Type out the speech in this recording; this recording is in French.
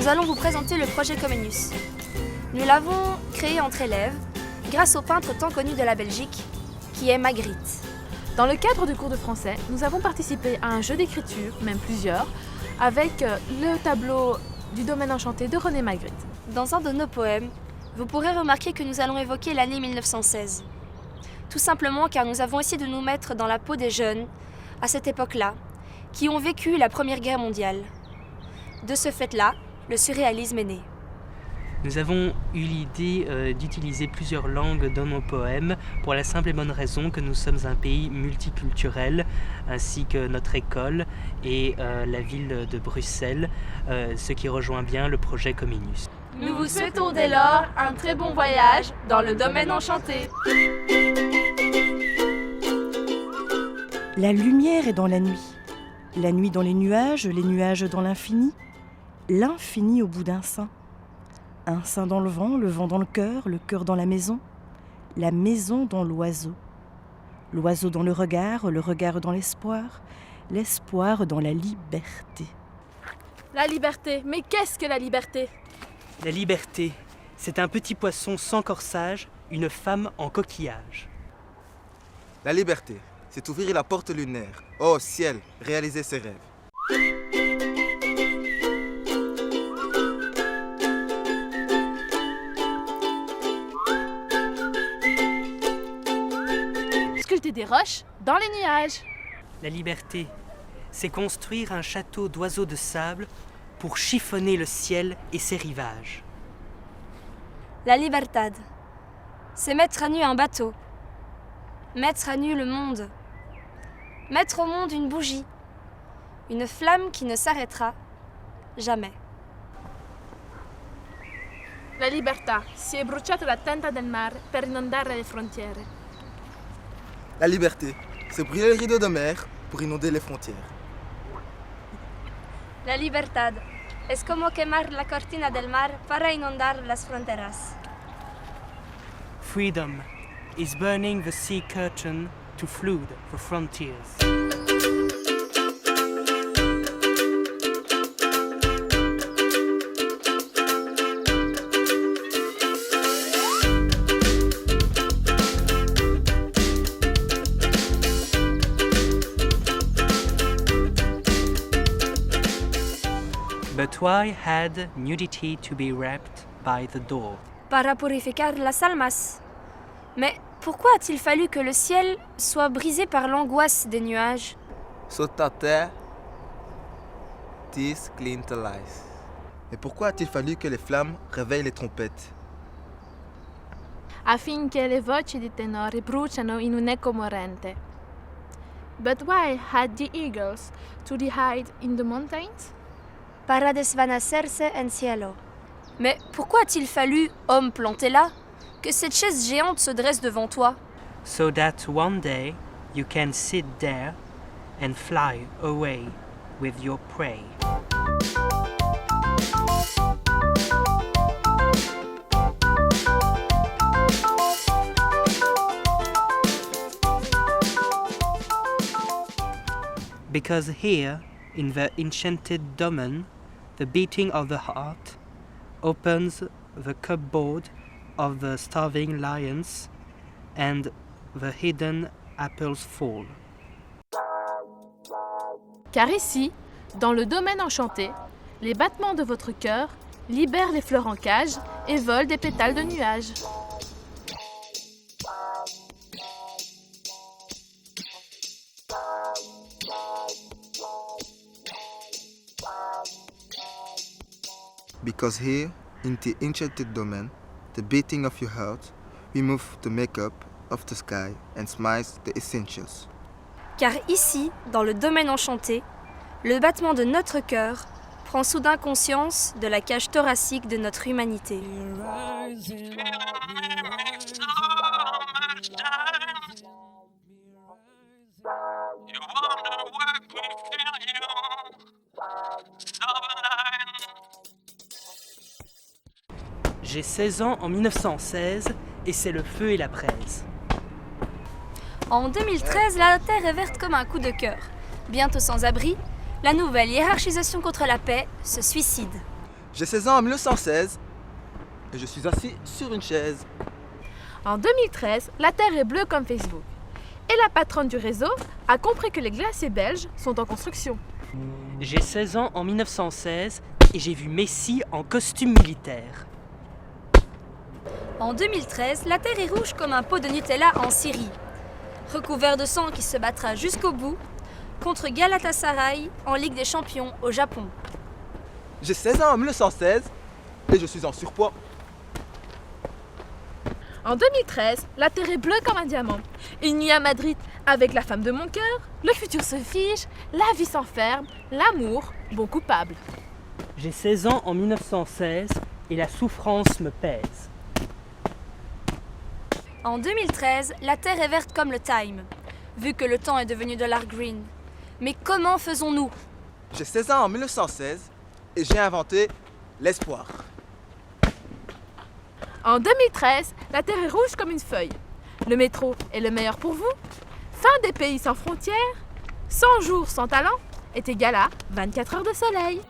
allons vous présenter le projet Comenius. Nous l'avons créé entre élèves grâce au peintre tant connu de la Belgique, qui est Magritte. Dans le cadre du cours de français, nous avons participé à un jeu d'écriture, même plusieurs, avec le tableau du domaine enchanté de René Magritte. Dans un de nos poèmes, vous pourrez remarquer que nous allons évoquer l'année 1916. Tout simplement car nous avons essayé de nous mettre dans la peau des jeunes, à cette époque-là, qui ont vécu la Première Guerre mondiale. De ce fait-là, le surréalisme est né. Nous avons eu l'idée d'utiliser plusieurs langues dans nos poèmes pour la simple et bonne raison que nous sommes un pays multiculturel, ainsi que notre école et la ville de Bruxelles, ce qui rejoint bien le projet Comenius. Nous vous souhaitons dès lors un très bon voyage dans le domaine enchanté. La lumière est dans la nuit dans les nuages dans l'infini au bout d'un sein. Un sein dans le vent dans le cœur dans la maison dans l'oiseau dans le regard dans l'espoir dans la liberté. La liberté, mais qu'est-ce que la liberté ? La liberté, c'est un petit poisson sans corsage, une femme en coquillage. La liberté, c'est ouvrir la porte lunaire. Oh ciel, réaliser ses rêves. Sculpter des roches dans les nuages. La liberté, c'est construire un château d'oiseaux de sable pour chiffonner le ciel et ses rivages. La libertad, c'est mettre à nu un bateau, mettre à nu le monde, mettre au monde une bougie, une flamme qui ne s'arrêtera jamais. La libertà, si è bruciato la tenda del mare per inondare le frontiere. La liberté, c'est brûler le rideau de mer pour inonder les frontières. La libertad, es como quemar la cortina del mar para inundar las fronteras. Freedom is burning the sea curtain to flood the frontiers. But why had nudity to be wrapped by the door? Para purificar las almas. Mais pourquoi a-t-il fallu que le ciel soit brisé par l'angoisse des nuages? Sur ta terre, tis clintelies. Et pourquoi a-t-il fallu que les flammes réveillent les trompettes? Affinché le voci di tenore bruciano in un eco morente. But why had the eagles to hide in the mountains? Para desvanecerse en cielo. Mais pourquoi a-t-il fallu, homme planté là, que cette chaise géante se dresse devant toi? So that one day you can sit there and fly away with your prey. Because here, in the enchanted domain, the beating of the heart opens the cupboard of the starving lions and the hidden apples fall. Car ici, dans le domaine enchanté, les battements de votre cœur libèrent les fleurs en cage et volent des pétales de nuages. Because here, in the enchanted domain, the beating of your heart removes the makeup of the sky and smiles the essentials. Car ici, dans le domaine enchanté, le battement de notre cœur prend soudain conscience de la cage thoracique de notre humanité. J'ai 16 ans en 1916 et c'est le feu et la braise. En 2013, la Terre est verte comme un coup de cœur. Bientôt sans abri, la nouvelle hiérarchisation contre la paix se suicide. J'ai 16 ans en 1916 et je suis assis sur une chaise. En 2013, la Terre est bleue comme Facebook. Et la patronne du réseau a compris que les glaciers belges sont en construction. J'ai 16 ans en 1916 et j'ai vu Messi en costume militaire. En 2013, la terre est rouge comme un pot de Nutella en Syrie, recouvert de sang qui se battra jusqu'au bout contre Galatasaray en Ligue des Champions au Japon. J'ai 16 ans en 1916 et je suis en surpoids. En 2013, la Terre est bleue comme un diamant. Une nuit à Madrid avec la femme de mon cœur, le futur se fige, la vie s'enferme, l'amour, bon coupable. J'ai 16 ans en 1916 et la souffrance me pèse. En 2013, la terre est verte comme le thyme, vu que le temps est devenu de l'art green. Mais comment faisons-nous? J'ai 16 ans en 1916 et j'ai inventé l'espoir. En 2013, la Terre est rouge comme une feuille. Le métro est le meilleur pour vous. Fin des pays sans frontières. 100 jours sans talent est égal à 24 heures de soleil.